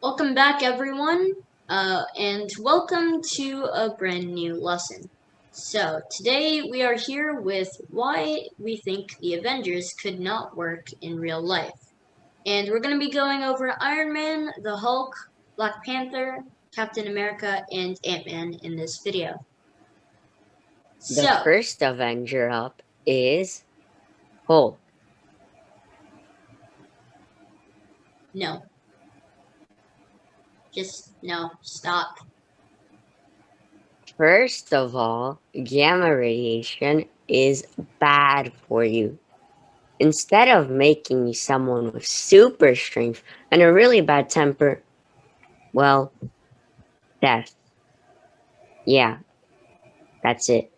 Welcome back, everyone, and welcome to a brand new lesson. So, today we are here with why we think the Avengers could not work in real life. And we're going to be going over Iron Man, the Hulk, Black Panther, Captain America, and Ant-Man in this video. The So, first Avenger up is Hulk. no, just no, stop. First of all, gamma radiation is bad for you. Instead of making you someone with super strength and a really bad temper, well, death. Yeah, that's it.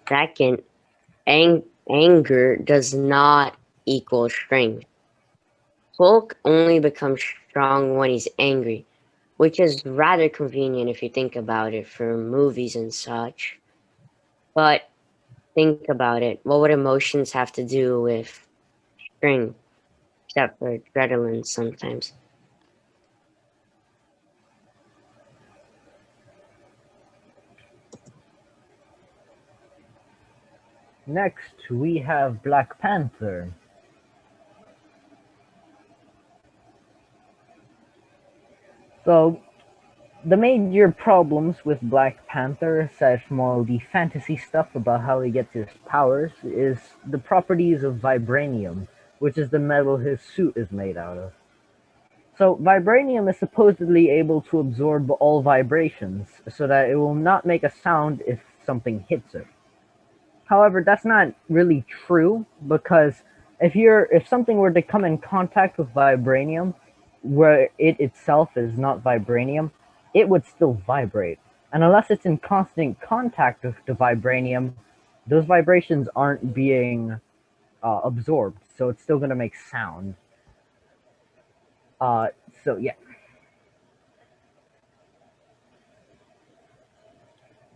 Second, anger does not equal strength. Hulk only becomes strong when he's angry, which is rather convenient if you think about it for movies and such. But think about it. What would emotions have to do with strength, except for adrenaline sometimes? Next, we have Black Panther. So, the major problems with Black Panther, aside from all the fantasy stuff about how he gets his powers, is the properties of vibranium, which is the metal his suit is made out of. So, vibranium is supposedly able to absorb all vibrations, so that it will not make a sound if something hits it. However, that's not really true because if something were to come in contact with vibranium, where it itself is not vibranium, it would still vibrate. And unless it's in constant contact with the vibranium, those vibrations aren't being absorbed, so it's still going to make sound. Uh, so yeah.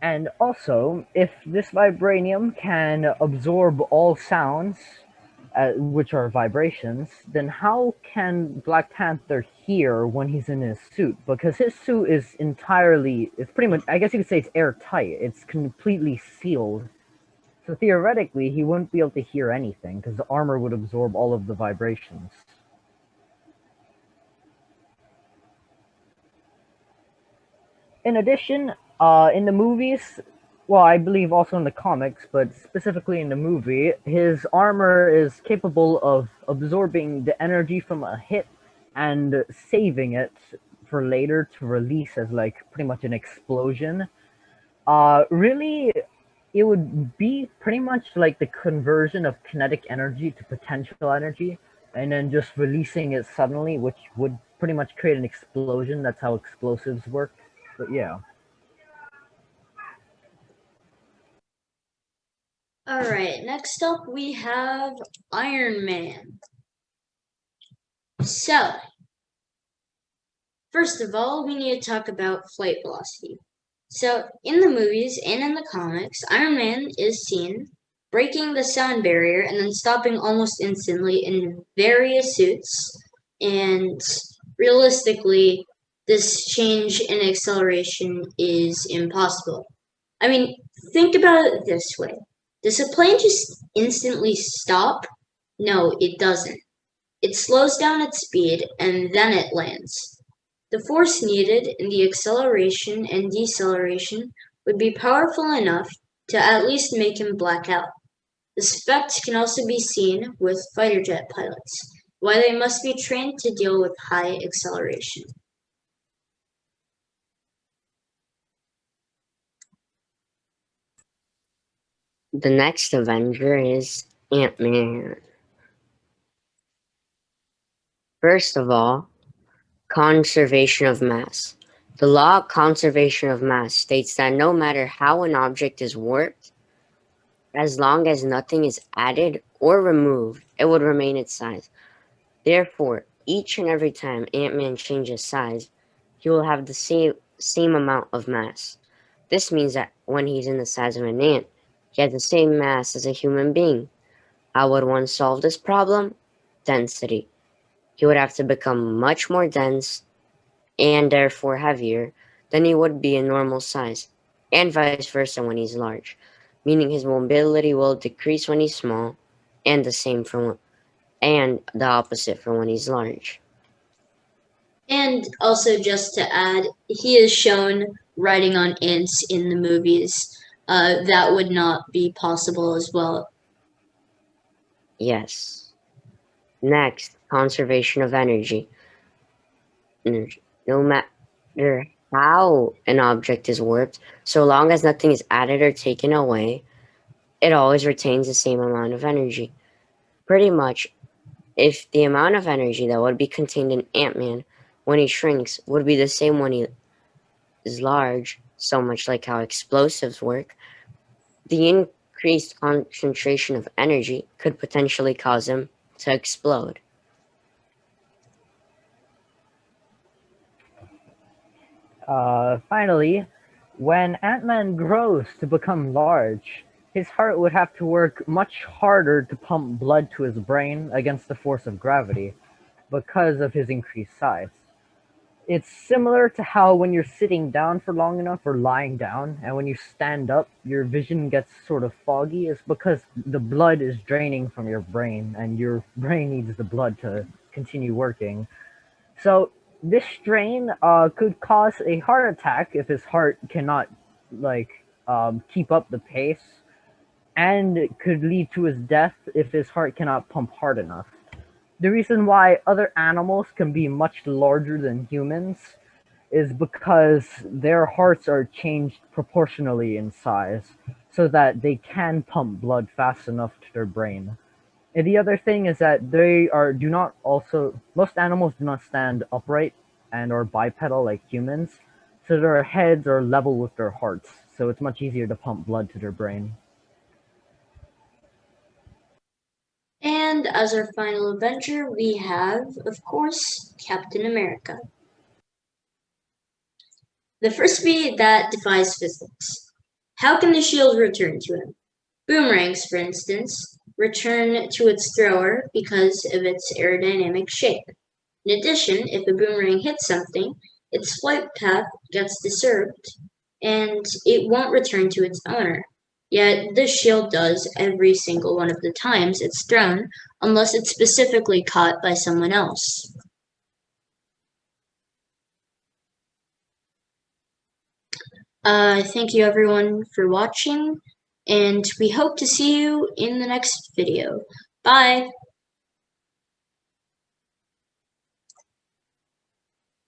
And also, if this vibranium can absorb all sounds, which are vibrations, then how can Black Panther hear when he's in his suit? Because his suit is it's pretty much, I guess you could say it's airtight. It's completely sealed. So theoretically, he wouldn't be able to hear anything because the armor would absorb all of the vibrations. In addition, in the movies, well, I believe also in the comics, but specifically in the movie, his armor is capable of absorbing the energy from a hit and saving it for later to release as like pretty much an explosion. Really, it would be pretty much like the conversion of kinetic energy to potential energy, and then just releasing it suddenly, which would pretty much create an explosion. That's how explosives work. But yeah. Alright, next up we have Iron Man. So, first of all, we need to talk about flight velocity. So, in the movies and in the comics, Iron Man is seen breaking the sound barrier and then stopping almost instantly in various suits. And realistically, this change in acceleration is impossible. I mean, think about it this way. Does a plane just instantly stop? No, it doesn't. It slows down its speed and then it lands. The force needed in the acceleration and deceleration would be powerful enough to at least make him black out. This effect can also be seen with fighter jet pilots, why they must be trained to deal with high acceleration. The next Avenger is Ant-Man. First of all, conservation of mass. The law of conservation of mass states that no matter how an object is warped, as long as nothing is added or removed, it would remain its size. Therefore, each and every time Ant-Man changes size, he will have the same amount of mass. This means that when he's in the size of an ant, he has the same mass as a human being. How would one solve this problem? Density. He would have to become much more dense and therefore heavier than he would be in normal size, and vice versa when he's large, meaning his mobility will decrease when he's small, and the same for and the opposite for when he's large. And also, just to add, he is shown riding on ants in the movies. That would not be possible as well. Yes. Next, conservation of energy. No matter how an object is warped, so long as nothing is added or taken away, it always retains the same amount of energy. Pretty much, if the amount of energy that would be contained in Ant-Man when he shrinks would be the same when he is large, so much like how explosives work, the increased concentration of energy could potentially cause him to explode. Finally, when Ant-Man grows to become large, his heart would have to work much harder to pump blood to his brain against the force of gravity because of his increased size. It's similar to how when you're sitting down for long enough or lying down, and when you stand up, your vision gets sort of foggy. It's because the blood is draining from your brain, and your brain needs the blood to continue working. So this strain could cause a heart attack if his heart cannot keep up the pace, and it could lead to his death if his heart cannot pump hard enough. The reason why other animals can be much larger than humans is because their hearts are changed proportionally in size so that they can pump blood fast enough to their brain. And the other thing is that they are do not also most animals do not stand upright and or bipedal like humans, so their heads are level with their hearts, so it's much easier to pump blood to their brain. And as our final adventure, we have, of course, Captain America. The Frisbee that defies physics. How can the shield return to him? Boomerangs, for instance, return to its thrower because of its aerodynamic shape. In addition, if a boomerang hits something, its flight path gets disturbed and it won't return to its owner. Yet this shield does every single one of the times it's thrown, unless it's specifically caught by someone else. Thank you everyone for watching, and we hope to see you in the next video. Bye!